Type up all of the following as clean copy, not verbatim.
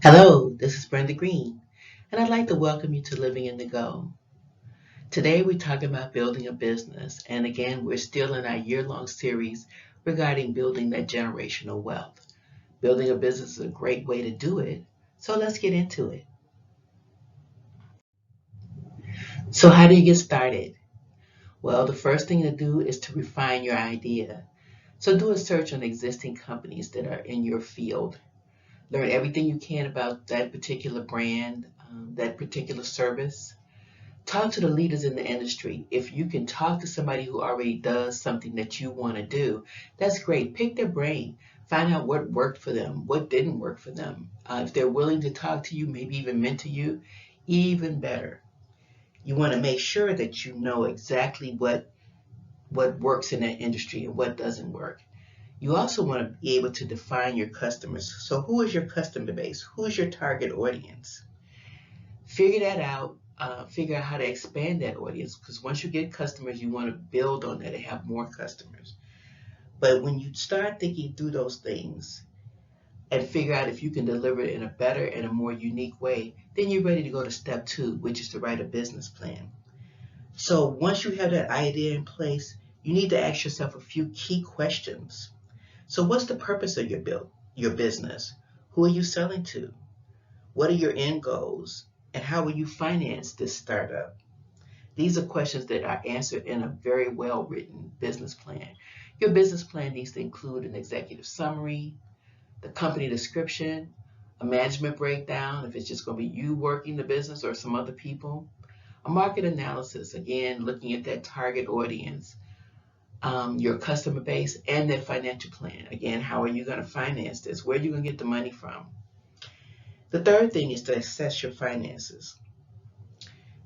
Hello, this is Brenda Green, and I'd like to welcome you to Living in the Go. Today we're talking about building a business, and again, we're still in our year-long series regarding building that generational wealth. Building a business is a great way to do it, so let's get into it. So how do you get started? Well, the first thing to do is to refine your idea. So do a search on existing companies that are in your field. Learn everything you can about that particular brand, that particular service. Talk to the leaders in the industry. If you can talk to somebody who already does something that you want to do, that's great. Pick their brain. Find out what worked for them, what didn't work for them. If they're willing to talk to you, maybe even mentor you, even better. You want to make sure that you know exactly what works in that industry and what doesn't work. You also want to be able to define your customers. So who is your customer base? Who is your target audience? Figure that out. Figure out how to expand that audience, because once you get customers, you want to build on that and have more customers. But when you start thinking through those things and figure out if you can deliver it in a better and a more unique way, then you're ready to go to step two, which is to write a business plan. So once you have that idea in place, you need to ask yourself a few key questions. So what's the purpose of your business? Who are you selling to? What are your end goals? And how will you finance this startup? These are questions that are answered in a very well written business plan. Your business plan needs to include an executive summary, the company description, a management breakdown, if it's just going to be you working the business or some other people, a market analysis, again, looking at that target audience, your customer base, and their financial plan. Again, how are you going to finance this? Where are you going to get the money from? The third thing is to assess your finances.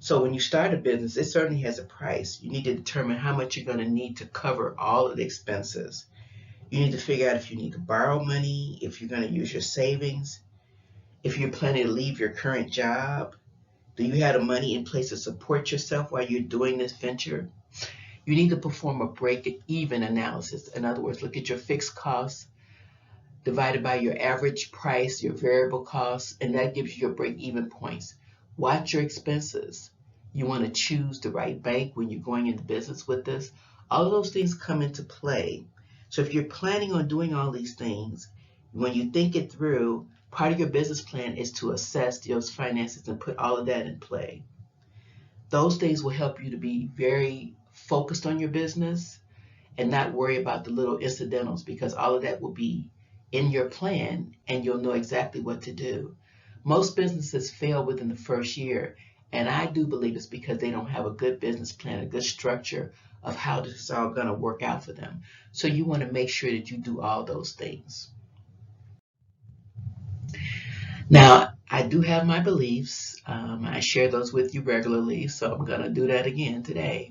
So when you start a business, it certainly has a price. You need to determine how much you're going to need to cover all of the expenses. You need to figure out if you need to borrow money, if you're going to use your savings, if you're planning to leave your current job. Do you have the money in place to support yourself while you're doing this venture? You need to perform a break-even analysis. In other words, look at your fixed costs divided by your average price, your variable costs, and that gives you your break-even points. Watch your expenses. You want to choose the right bank when you're going into business with this. All of those things come into play. So if you're planning on doing all these things, when you think it through, part of your business plan is to assess those finances and put all of that in play. Those things will help you to be very focused on your business and not worry about the little incidentals, because all of that will be in your plan and you'll know exactly what to do. Most businesses fail within the first year, and I do believe it's because they don't have a good business plan, a good structure of how this is all going to work out for them. So you want to make sure that you do all those things. Now, I do have my beliefs. I share those with you regularly, so I'm going to do that again today.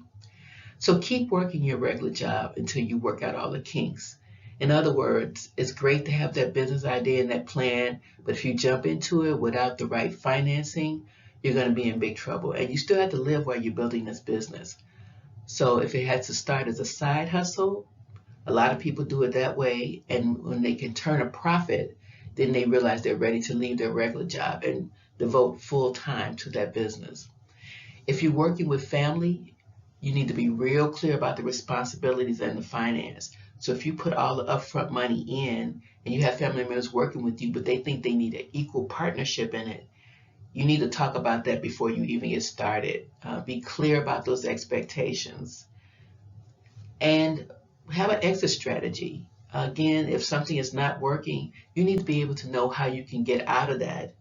So keep working your regular job until you work out all the kinks. In other words, it's great to have that business idea and that plan, but if you jump into it without the right financing, you're going to be in big trouble. And you still have to live while you're building this business. So if it has to start as a side hustle, a lot of people do it that way. And when they can turn a profit, then they realize they're ready to leave their regular job and devote full time to that business. If you're working with family, you need to be real clear about the responsibilities and the finance. So if you put all the upfront money in and you have family members working with you, but they think they need an equal partnership in it, you need to talk about that before you even get started. Be clear about those expectations and have an exit strategy. Again, if something is not working, you need to be able to know how you can get out of that,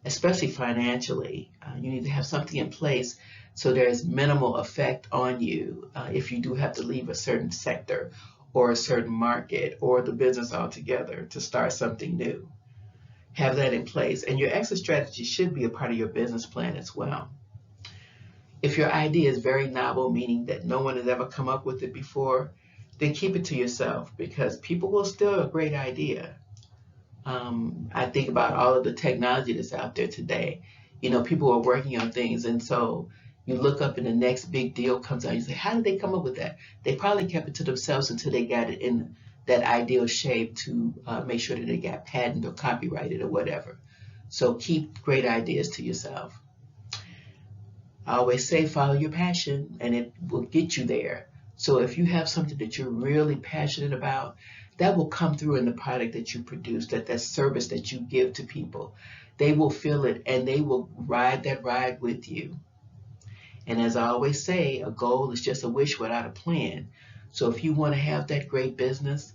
especially financially. You need to have something in place so there's minimal effect on you if you do have to leave a certain sector or a certain market or the business altogether to start something new. Have that in place. And your exit strategy should be a part of your business plan as well. If your idea is very novel, meaning that no one has ever come up with it before, then keep it to yourself, because people will steal a great idea. I think about all of the technology that's out there today. You know, people are working on things, and so you look up and the next big deal comes out. You say, how did they come up with that? They probably kept it to themselves until they got it in that ideal shape to make sure that they got patented or copyrighted or whatever. So keep great ideas to yourself. I always say follow your passion and it will get you there. So if you have something that you're really passionate about, that will come through in the product that you produce, that service that you give to people. They will feel it and they will ride that ride with you. And as I always say, a goal is just a wish without a plan. So if you want to have that great business,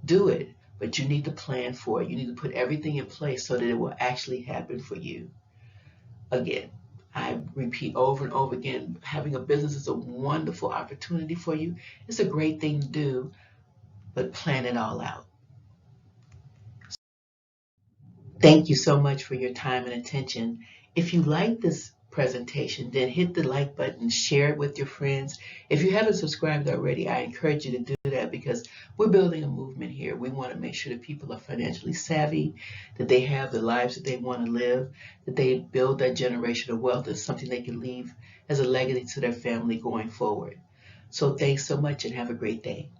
do it. But you need to plan for it. You need to put everything in place so that it will actually happen for you. Again, I repeat over and over again, having a business is a wonderful opportunity for you. It's a great thing to do, but plan it all out. Thank you so much for your time and attention. If you like this presentation, then hit the like button, share it with your friends. If you haven't subscribed already, I encourage you to do that because we're building a movement here. We want to make sure that people are financially savvy, that they have the lives that they want to live, that they build that generational wealth as something they can leave as a legacy to their family going forward. So thanks so much and have a great day.